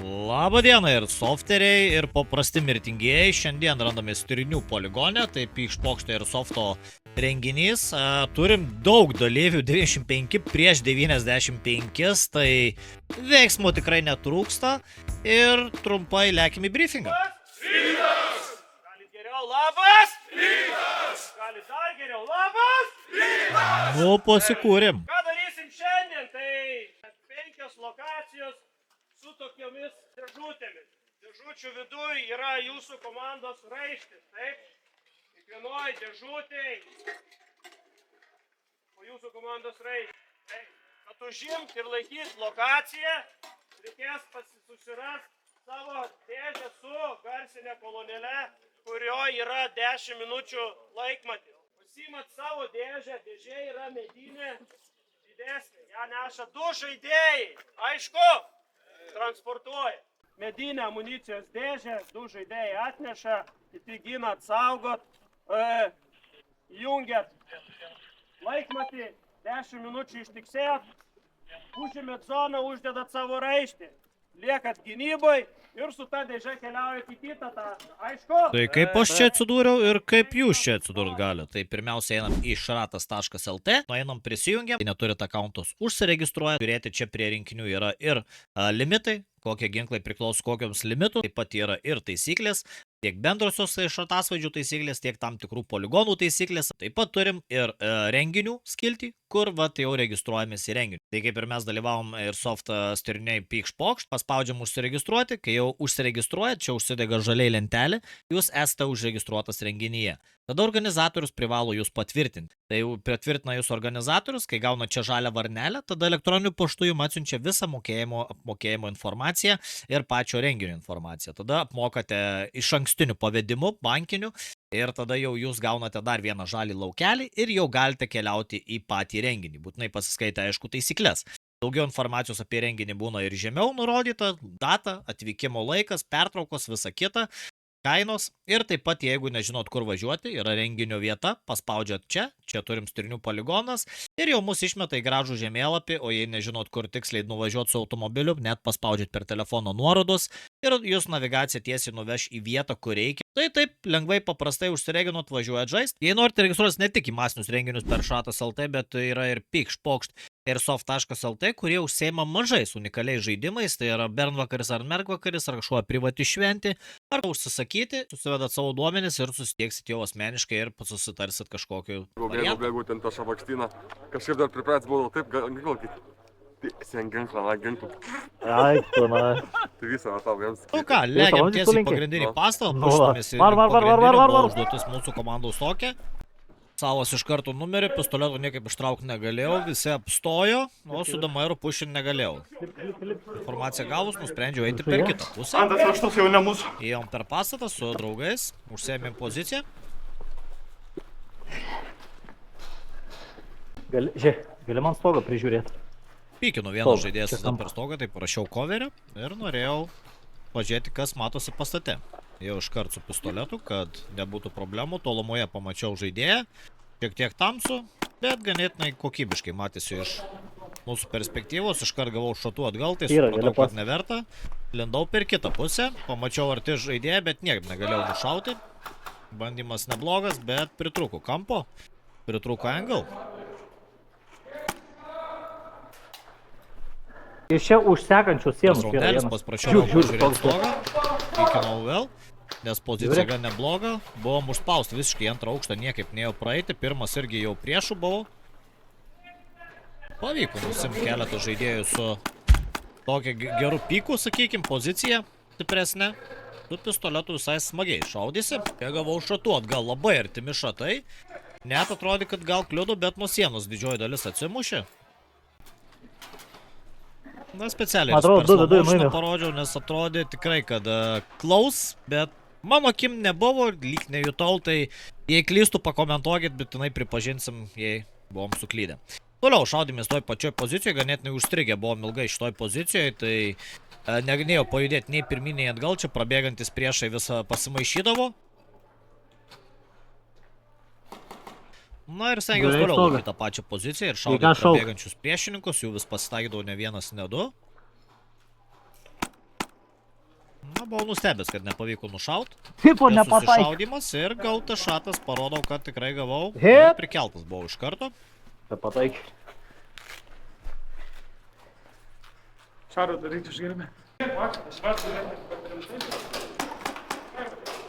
Labą dieną ir softeriai, ir paprasti mirtingieji. Šiandien randamės Tirinių poligone, tai Pykšpokšto ir softo renginys. Turim daug dalyvių, 95 prieš 95, tai veiksmo tikrai netrūksta. Ir trumpai lekim į briefingą. Rytas! Galit geriau labas? Rytas! Galit dar geriau labas? Rytas! Nu, pasikūrim. Ką darysim šiandien? Tai 5 lokacijos su tokiomis dėžutėmis. Dėžučių viduje yra jūsų komandos raištis, taip? Kiekvienoj dėžutėj po jūsų komandos raištis. Taip. Kad užimt ir laikyt lokaciją, reikės susirasti savo dėžę su garsinė kolonėle, kurioje yra 10 minučių laikmatis. Pasiimat savo dėžę, dėžė yra medinė, didesnė, ją neša 2 žaidėjai, aišku, transportuoja. Medinę amunicijos dėžę, 2 žaidėjai atneša, kiti ginat, saugot, jungiat laikmatį, 10 minučių ištiksėjot, užimėt zoną, uždedat savo raištį, liekat gynybai ir su ta dėžė keliaujat į kitą tą, aišku? Tai kaip aš čia atsidūriau ir kaip jūs čia atsidūrt gali. Tai pirmiausia einam į šratas.lt, nueinam prisijungiam, neturit akauntus, užsiregistruoja, turėti čia prie rinkinių yra ir limitai, kokie ginklai priklauso kokiams limitų, taip pat yra ir taisyklės, tiek bendrosios šratasvaidžių taisyklės, tiek tam tikrų poligonų taisyklės. Taip pat turim ir renginių skiltį, kur jau registruojamės į renginį. Tai kaip ir mes dalyvavom ir soft Tiriniai Pykšpokšt, paspaudžiam užsiregistruoti, kai jau užsiregistruojat, čia užsidega žaliai lentelė, jūs esate užregistruotas renginyje. Tada organizatorius privalo jūs patvirtinti. Tai jau patvirtina jūs organizatorius, kai gauna čia žalią varnelę, tada elektroniniu paštu jums atsiunčia visą apmokėjimo informaciją ir pačio renginio informaciją. Tada apmokate iš ankstinių pavedimų, bankinių, ir tada jau jūs gaunate dar vieną žalį laukelį ir jau galite keliauti į patį renginį. Būtinai pasiskaitę, aišku, taisyklės. Daugiau informacijos apie renginį būna ir žemiau nurodyta, data, atvykimo laikas, pertraukos, visa kita. Kainos ir taip pat, jeigu nežinot, kur važiuoti, yra renginio vieta, paspaudžiat čia turim Tirinių poligonas ir jau mus išmeta į gražų žemėlapį, o jei nežinot, kur tiksliai nuvažiuoti su automobiliu, net paspaudžiat per telefono nuorodos ir jūs navigacija tiesiai nuveš į vietą, kur reikia. Tai taip, lengvai, paprastai užsireginot, važiuojat žaist. Jei norite registruotis ne tik į masinius renginius per šratas.lt, bet yra ir Pykšpokšt ir soft.lt, kurie užseima mažais unikaliais žaidimais, tai yra bernvakaris ar mergvakaris, ar kažkuo privati šventė, ar užsisakyti, susivedat savo duomenis ir susitieksit jau asmeniškai ir susitarsit kažkokiu variantu. Jeigu ten tą šabakštyną, kažkaip dar pripratęs būdavo taip, ginklokit. Sen ginklą, ginklų. Ai, tu, na. Tai visą tau jiems. Nu ką, legiam tiesiai pagrindinį pastatą, puštumės į pagrindinį, užduotis mūsų komandos tokia. Savas iš karto numerį, pistoleto niekaip ištraukti negalėjau, visi apstojo, o su damairu pušinti negalėjau. Informaciją gavus, nusprendžiau eiti per kitą pusę. Antras raštus jau ne mūsų. Ėjom per pastatą su draugais, užsėmėm poziciją. Gali man stogą prižiūrėti. Pykinu vienas žaidėjas per stogą, tai parašiau coverį ir norėjau pažiūrėti, kas matosi pastate. Jau iškart su pistoletu, kad nebūtų problemų, tolumoje pamačiau žaidėją, šiek tiek tamsu, bet ganėtinai kokybiškai matėsi iš mūsų perspektyvos, iškart gavau šotų atgal, tai supratau, kad neverta, lindau per kitą pusę, pamačiau arti žaidėją, bet niekaip negalėjau nušauti, bandymas neblogas, bet pritrūko kampo, pritrūko angle. Iš čia užsekančių sienų. Raudelis, pasprašiau pažiūrėti stogą, įkinau vėl, nes pozicija gan nebloga, buvom užspausti visiškai į antrą aukštą, niekaip neėjau praeiti, pirmas irgi jau priešų buvau. Pavyko nusimti keletą žaidėjų su tokia geru piku, sakykim, pozicija stipresnė. Su pistoletu visai smagiai šaudysi, kai gavau šatų atgal, labai artimi šatai, net atrodė, kad gal kliudo, bet nuo sienos didžioji dalis atsimušė. Na, specialiai perslomošną parodžiau, nes atrodė tikrai, kad klaus, bet mano akim nebuvo, lyg nejutau, tai jei klystų, pakomentuokit, bet tenai pripažinsim, jei buvom suklydę. Toliau šaudėmės toj pačioj pozicijoje, ganėtinai užstrigę buvom ilgai šitoj pozicijoje, tai negalėjau pajudėti nei pirmyn, nei atgal, čia prabėgantis priešai visą pasimaišydavo. Na ir stengiausi toliau laikyti tą pačią poziciją ir šaudyti prabėgančius priešininkus, jų vis pasitaikydavo ne vienas, ne du. Na, buvau nustebęs, kad nepavyko nušaut. Tipo, Ir nepataik. susišaudymas ir gautas šatas parodau, kad tikrai gavau. Hip. Ir prikeltas buvau iš karto. Nepataik. Šaro daryti išgirime.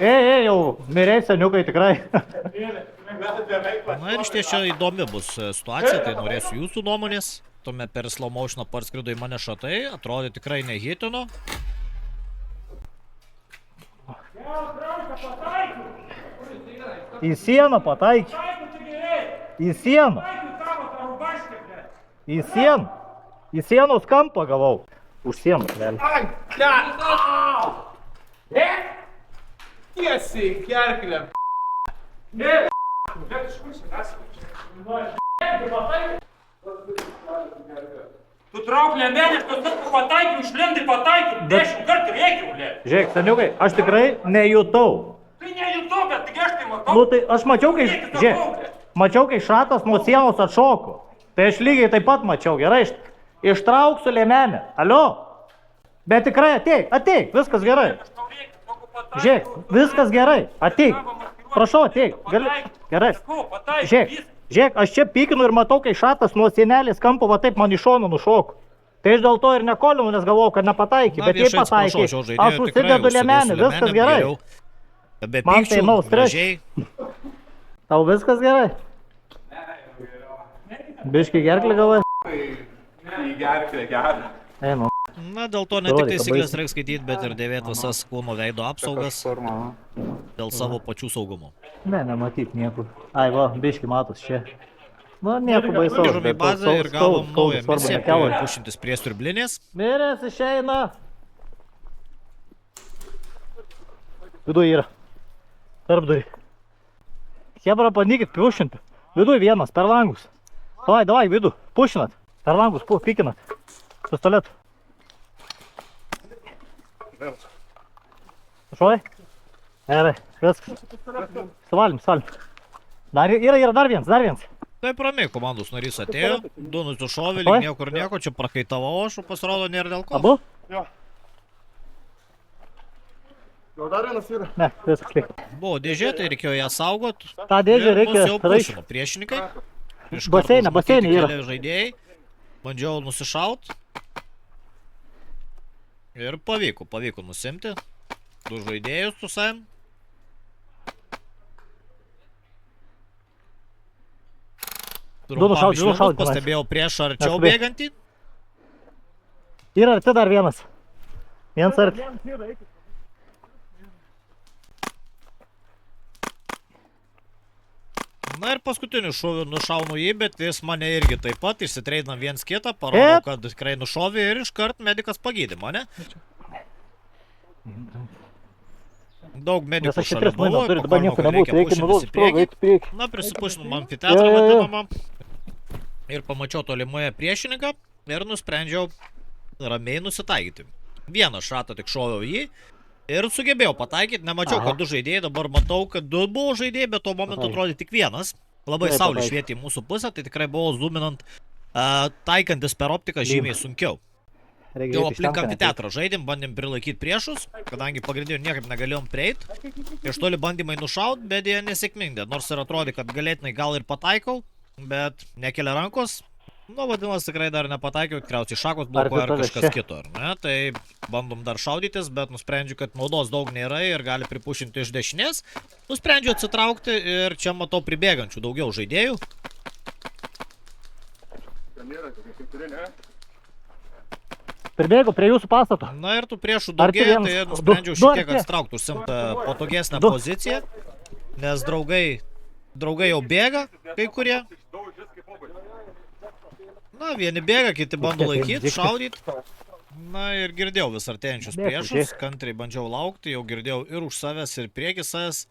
Ei, jau mirei seniukai tikrai. Na ir iš ties čia įdomi bus situacija, tai norėsiu jūsų nuomonės. Tuome per slow motioną parskrido į mane šatai, atrodė tikrai nehitino. Į sieną pataik. Į sieną. Į sieną. Į sienos kampą gavau. Už sienos, vėl. Tiesiai, kerklėm. Tu trauk liemenės, kad tu pataikiu, išlendai pataikiu, 10 kartų reikiu, ble. Žiūrėk, seniukai, aš tikrai nejutau. Tai nejutau, bet taigi aš tai matau. Nu tai aš mačiau, kai, žiūrėk, mačiau, kai šatas nuo sienos atšoko. Tai aš lygiai taip pat mačiau, gerai, ištrauksiu liemenę. Alio? Bet tikrai ateik, viskas gerai. Žiūrėk, viskas gerai, ateik. Prašau, ateik, gali, gerai. Žiūrėk, aš čia pykinu ir matau, kai šatas nuo sienelės kampo va taip man iš šono nušoko. Tai aš dėl to ir nekolinu, nes galvojau, kad nepataikė, bet jei pataikė, aš užsidedu liemenę, viskas gerai. Be Man tai pykčių, no stress. gražiai. Tau viskas gerai? Biški gerklį gavai? Į gerklę gerą. Einu. Na, dėl to ne tik Rodyk, taisyklės baisiai. reikia skaityti, bet ir dėvėti visas kūno veido apsaugas dėl savo pačių saugumo. Ne, nematyt niekur. Ai, va, biški matos čia. Nu, nieko baisaus. Grįžom į bazę ir gavom naują misiją pušintis prie siurblinės. Miręs išeina. Viduj yra. Tarpdurį. Hebra, bandykit piušinti. Viduj vienas, per langus. Davai, vidu, pušinat. Per langus, pikinat. Pistoletu. Šuoj? Gerai, viskas. Suvalim. Dar yra dar vienas. Taip ramiai komandos narys atėjo, du nusišovė, Oi. lyg nieko, čia prakaitavo, aš pasirodo nėra dėl ko. Abu? Jau dar vienas yra. Ne, viskas liko. Buvo dėžė, tai reikėjo ją saugot. Ta dėžė reikia jau raišti. pušino priešininkai. Iš Baseine, karto baseine užmatyti yra. keli žaidėjai. Bandžiau nusišaut. Ir pavyko nusimti. Du žaidėjus susavim. nušaut, tenais. Pastebėjau prieš arčiau Neskubėk. bėgantį. Yra arti dar vienas. Vienas arti. Na ir paskutiniu šoviu nušaunu jį, bet jis mane irgi taip pat išsitreidinam viens kitą, parodau, kad tikrai nušovė ir iškart medikas pagydė mane. Daug medikų Nes aš čia šalia 3 buvo, mainų turiu, dabar pakalbėjau, nieko kad nebūtų, reikia pušintis nuvaus į progą, priekį. eiti priekį. Na, prisipušinom amfiteatrą Jo. vadinamą. Ir pamačiau tolimoje priešininką ir nusprendžiau ramiai nusitaikyti. Vieną šratą tik šoviau jį ir sugebėjau pataikyti. Nemačiau, kad du žaidėjai, dabar matau, kad du buvo žaidėjai, bet tuo momentu atrodė tik vienas. Labai Gerai, saulė pataikė. švietė į mūsų pusę, tai tikrai buvo zoominant, taikantis per optiką žymiai sunkiau. Jau aplink amfiteatrą žaidėm, bandėm prilaikyti priešus, kadangi pagrindinių niekaip negalėjom prieiti. Iš toli bandymai nušaut, bet jie nesėkmingi. Nors ir atrodė, kad galėtinai gal ir pataikau, bet nekelia rankos. Nu, vadinasi, tikrai dar nepataikiau, tikriausiai šakos blokuoja ar kažkas kito, ar ne? Tai bandom dar šaudytis, bet nusprendžiu, kad naudos daug nėra ir gali pripušinti iš dešinės. Nusprendžiu atsitraukti ir čia matau pribėgančių daugiau žaidėjų. Ten yra kokie 4, ne? Prirbėgu prie jūsų pastato. Na ir tų priešų Arti daugėja, vienas. tai Du nusprendžiau šiek tiek arti. atsitraukti, užsimti patogesnę Du. poziciją, nes draugai jau bėga, kai kurie. Na, vieni bėga, kiti bando laikyti, šaudyti. Na ir girdėjau vis artėjančius Bėk, priešus, žiūrėk. kantriai bandžiau laukti, jau girdėjau ir už savęs, ir prieki savęs.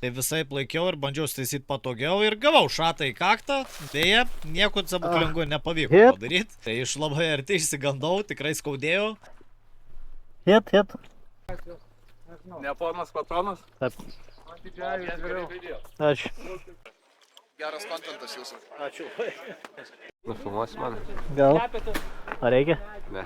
Tai visai laikiau ir bandžiau staisyti patogiau ir gavau šatą į kaktą. Deja, nieko stebuklingo nepavyko Hit. padaryti. Tai iš labai arti išsigandau, tikrai skaudėjau. Hit. Ne ponas patronas? Taip. Ačiū. Geras kontentas jūsų. Ačiū. Nufilmuosi mane? Gal. Ar reikia? Ne.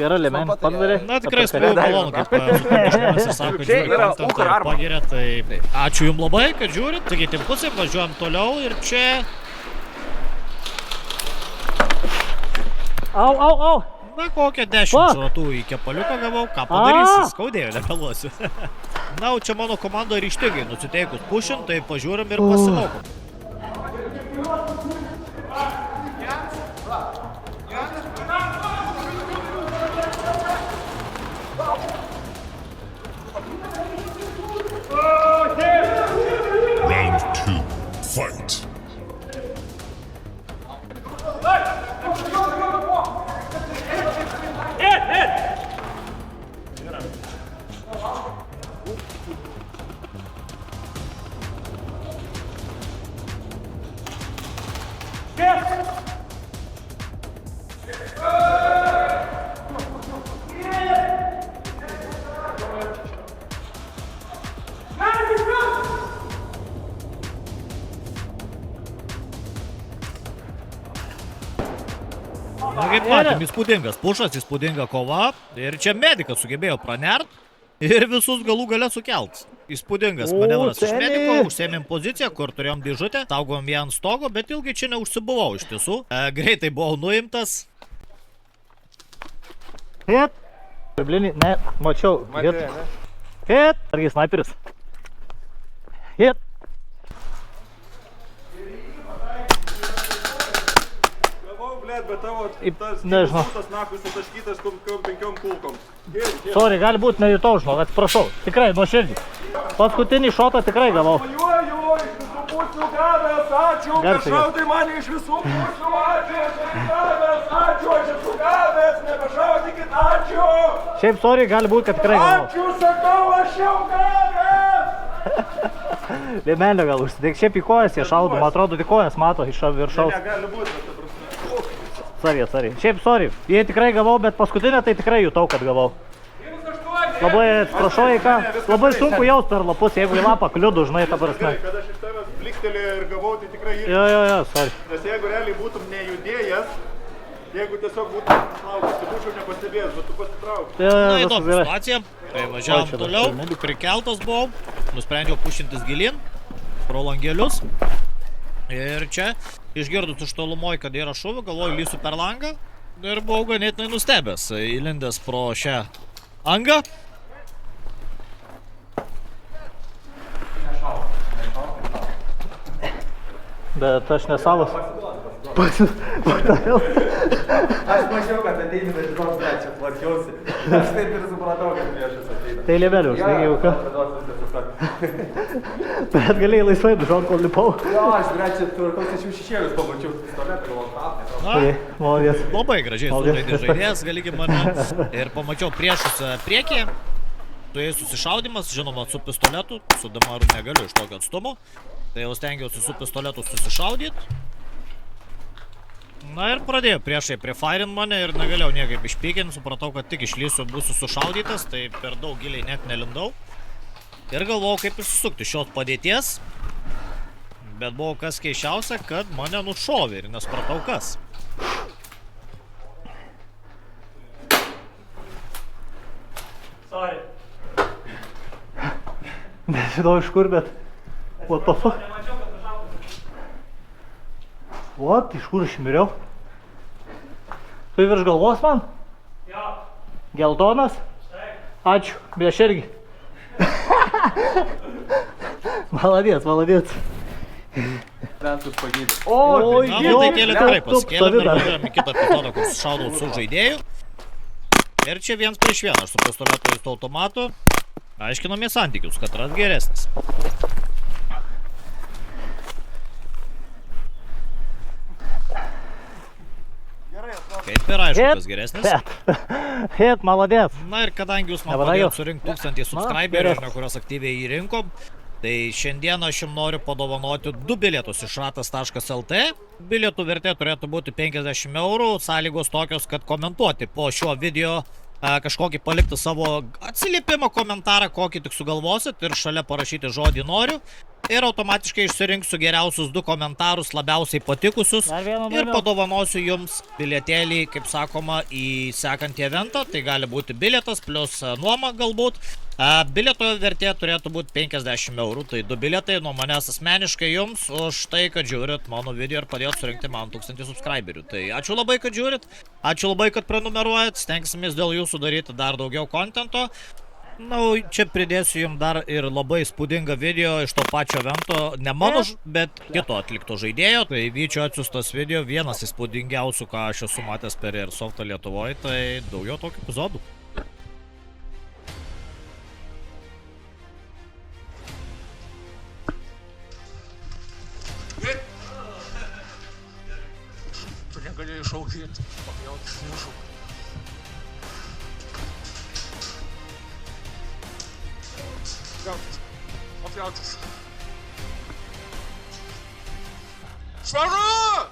Gera liemenė, padarė. Na tikrai spėjau malonu, kaip žmonės ir sako, žiūri kontentą ir pagiria, tai ačiū jums labai, kad žiūrit, sakytim pusėm, važiuojam toliau ir čia... Au. Na kokią 10 šratų į kepaliuką gavau, ką padarysi, skaudėjo, nemeluosiu. Na, o čia mano komanda ryžtingai nusiteikus pušint, tai pažiūrim ir pasimokom. Round 2, fight. Na kaip matėm, įspūdingas pušas, įspūdinga kova ir čia medikas sugebėjo pranert ir visus galų gale sukelt. Įspūdingas manevras iš mediko, užsėmėm poziciją, kur turėjom dėžutę, saugom ją ant stogo, bet ilgai čia neužsibuvau iš tiesų. Greitai buvau nuimtas. Hit. Blinį, ne, mačiau. Hit. Hit. Argi snaiperis. Hit. Bet tavo Nežinau. tas nakus sutaškytas kokiom 5 kulkom. Sorry, gali būti nejutau, žinok, atsiprašau. Tikrai, nuoširdžiai. Paskutinį šotą tikrai gavau. Iš visų pusių gavęs, ačiū, Garsiai. šaudai mane iš visų pusių, ačiū, ačiū, aš esu gavęs, nebešaudykit, ačiū. Šiaip, sorry, gali būti, kad tikrai gavau. Ačiū, sakau, aš jau gavęs. Liemenio gal užsidėk. Šiaip į kojas jie šaudo, man atrodo, į kojas mato iš viršaus. Negali būti, bet Sorry. Šiaip, sorry. Jie tikrai gavau, bet paskutinę tai tikrai jutau, kad gavau. Labai atsiprašau, į ką. Labai sunku jaust per lapus, jeigu į lapą kliudų, žinai, ta prasme. kad aš iš tavęs bliktelėjau ir gavau, tai tikrai irgi. Jo, sorry. Nes jeigu realiai būtum nejudėjęs, jeigu tiesiog būtum laukas, tai būčiau nepastebėjęs, bet tu pasitrauk. Na, Viskas įdomi gerai. situacija. Tai važiavom toliau, prikeltas buvau, nusprendžiau pušintis gilin, pro langelius. Ir čia, išgirdus iš tolumoj, kad yra šūvių, galvoju, lysiu per langą. Ir buvau ganėtinai nustebęs, įlindęs pro šią angą. Bet aš nesavas. Patariau. Aš mačiau, kad ateini, bet žinau, kad čia plačiausi. Aš taip ir supratau, kad priešas ateina. Tai lievelių, žinai, jau ką. Bet galėjai laisvai dužon, kol lipau. Jo, aš čia tvarkausi, aš jau šešėlius pamačiau pistoletą, galvoju, ką. Na, Malodės. labai gražiai sužaidė žaidėjas, galigi mane. Ir pamačiau priešus priekyje. Tu jais susišaudimas, žinoma, su pistoletu. Su damaru negaliu iš tokio atstumo. Tai jau stengiausi su pistoletu susišaudyti. Na ir pradėjo priešai prifirint mane ir negalėjau niekaip išpykinti. Supratau, kad tik išlysiu, būsiu sušaudytas, tai per daug giliai net nelindau. Ir galvojau, kaip išsisukti šios padėties. Bet buvo kas keiščiausia, kad mane nušovė ir nespratau kas. Sorry. Nežinau iš kur, bet... What the fuck? What? Iš kur aš miriau? Tu virš galvos man? Jo. Geltonas? Ačiū, bet aš irgi. Молодец. Lentus pagydė. Oi, Na, tai kėlė tikrai pasikėlėm ir važiuojam į kitą epizodą, kur sušaudau su žaidėju. Ir čia 1 prieš 1, aš su pistoletu ir su automatu. Aiškinomės santykius, kad ras geresnis. Kaip ir aišku, kas geresnis. Hit, молодец. Na ir kadangi jūs man Nepadagiau. padėjot surinkti 1000 subscriberių, kuriuos aktyviai įrinkom, tai šiandieną aš jums noriu padovanoti 2 bilietus iš ratas.lt. Bilietų vertė turėtų būti 50 eurų, sąlygos tokios, kad komentuoti po šio video kažkokį palikti savo atsiliepimą, komentarą, kokį tik sugalvosit ir šalia parašyti žodį noriu. ir automatiškai išsirinksiu geriausius 2 komentarus labiausiai patikusius Dar vieną ir numerio. padovanosiu jums bilietėlį, kaip sakoma, į sekantį eventą. Tai gali būti bilietas plus nuoma galbūt. Bilieto vertė turėtų būti 50 eurų, tai 2 bilietai nuo manęs asmeniškai jums už tai, kad žiūrit mano video ir padėjot surinkti man 1000 subscriberių. Tai ačiū labai, kad žiūrit, ačiū labai, kad prenumeruojat, stengsimės dėl jūsų daryti dar daugiau kontento. Na, čia pridėsiu jums dar ir labai spūdingą video iš to pačio evento, ne mano, bet kito atlikto žaidėjo. Tai Vyčio atsiustas video, vienas įspūdingiausių, ką aš esu matęs per Airsoftą Lietuvoje, tai daugiau tokių epizodų. Tu negalėjai išauginti, papjautis mūšų. Papjautis. Švaru!